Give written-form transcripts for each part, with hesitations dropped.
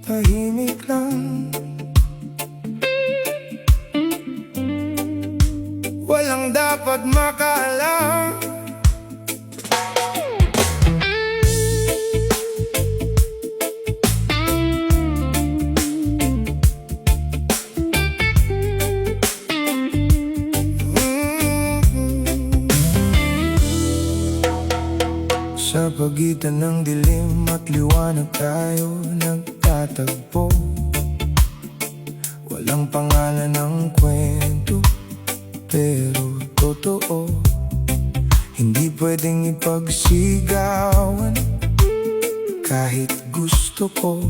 Tahimik lang, walang dapat makaalam. Sa pagitan ng dilim at liwanag tayo nagtatagpo. Walang pangalan ng kwento, pero totoo. Hindi pwedeng ipagsigawan kahit gusto ko.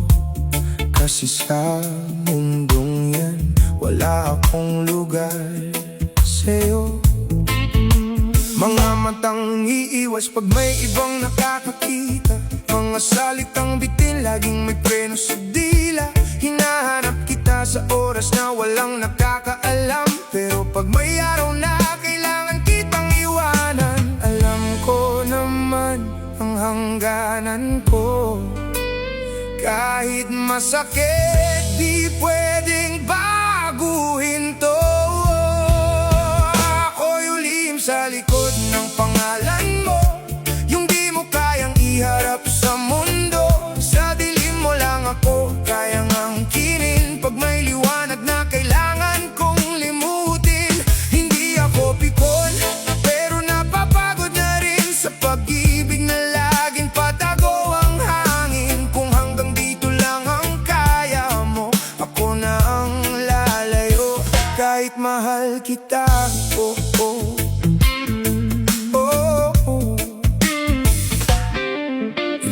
Kasi sa mundong yan, wala akong lugar sa'yo. Mga matang iiwas pag may ibang nakakakita. Mga salitang bitin, laging may preno sa dila. Hinahanap kita sa oras na walang nakakaalam. Pero pag may araw na kailangan kitang iwanan, alam ko naman ang hangganan ko. Kahit masakit, di pwedeng baguhin to. Sa likod ng pangalan mo, yung di mo kayang iharap sa mundo. Sa dilim mo lang ako kayang angkinin. Pag may liwanag na kailangan kong limutin. Hindi ako pikon, pero napapagod na rin sa pag-ibig na laging patago ang hangin. Kung hanggang dito lang ang kaya mo, ako na ang lalayo. Kahit mahal kita, oh, oh.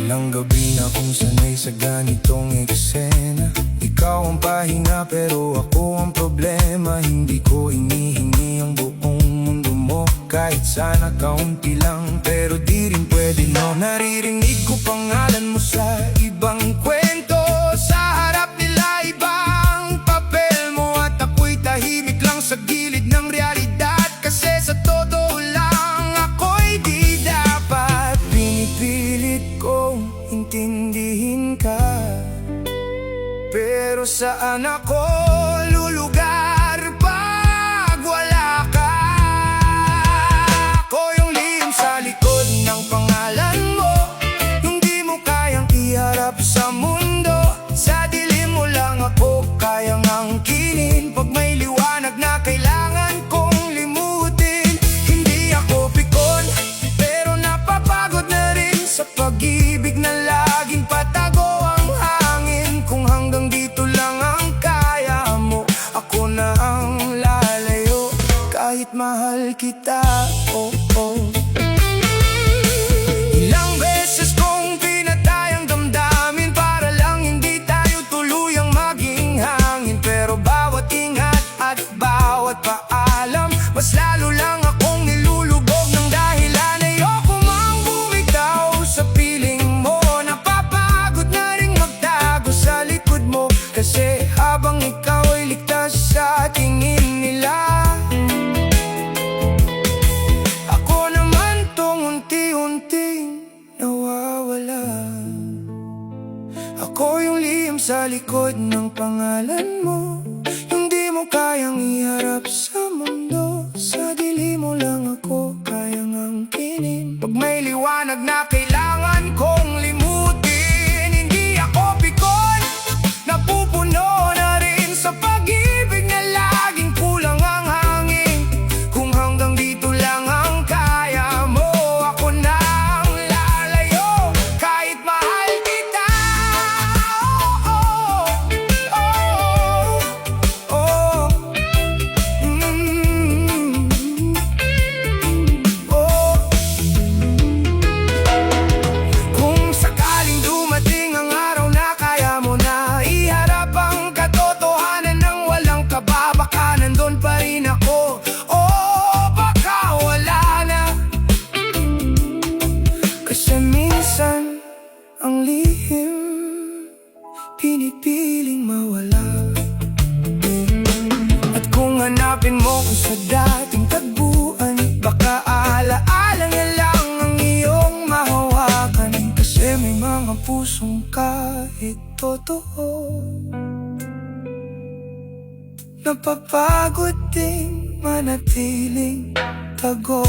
Ilang gabi na akong sanay sa ganitong eksena. Ikaw ang pahinga pero ako ang problema. Hindi ko inihingi ang buong mundo mo, kahit sana kaunti lang, pero di rin pwede no. Naririnig ko pangalan mo sa ibang kwento. Sa harap nila ibang papel mo, at ako'y tahimik lang sa gilid ng realidad. Kasi sa totoo lang ako'y di dapat. Pinipilit kong intindihin ka, pero saan ako lulugar pag wala ka? Ako yung lihim sa likod ng pangalan mo, yung di mo kayang iharap sa mundo. Sa dilim mo lang ako kayang angkinin. Pag may liwanag na kailangan kong limutin. Hindi ako pikon, pero napapagod na rin sa pag-ibig na laging patago ang hangin. Kung hanggang dito lang ang kaya mo, ako na ang lalayo. Kahit mahal kita, oh, oh. Ilang beses kong pinatay ang damdamin para lang hindi tayo tuluyang maging hangin. Pero bawat ingat at bawat paalam, mas lalo lang akong nilulubog ng dahilan. Ayoko mang bumitaw sa piling mo. Napapagod na ring magtago sa likod mo. Kasi habang ikaw ay ligtas sa tingin nila, ako naman tong unti-unting nawawala. Ako yung lihim sa likod ng pangalan mo, yung di mo kayang iharap sa mundo. Sa dilim mo lang ako kayang angkinin. Pag may liwanag na kailangan kong limutin. Hindi ako pikon, napupuno na rin sa pag-ibig na laging kulang ang hangin. Kung hanggang dito lang ang kaya mo, ako na ang lalayo. Kahit mahal kita, oh, oh, oh, oh. Oh. Kung sakaling dumating ang araw na kaya mo na iharap ang katotohanan ng walang kaba, baka nandun pa rin ako, oh, baka wala na. Kasi minsan ang lihim pinipiling mawala. At kung hanapin mo ko sa dating tagpuan, baka alaala na lang ang iyong mahawakan. pusong kahit totoo. Napapagod ding manatiling tago.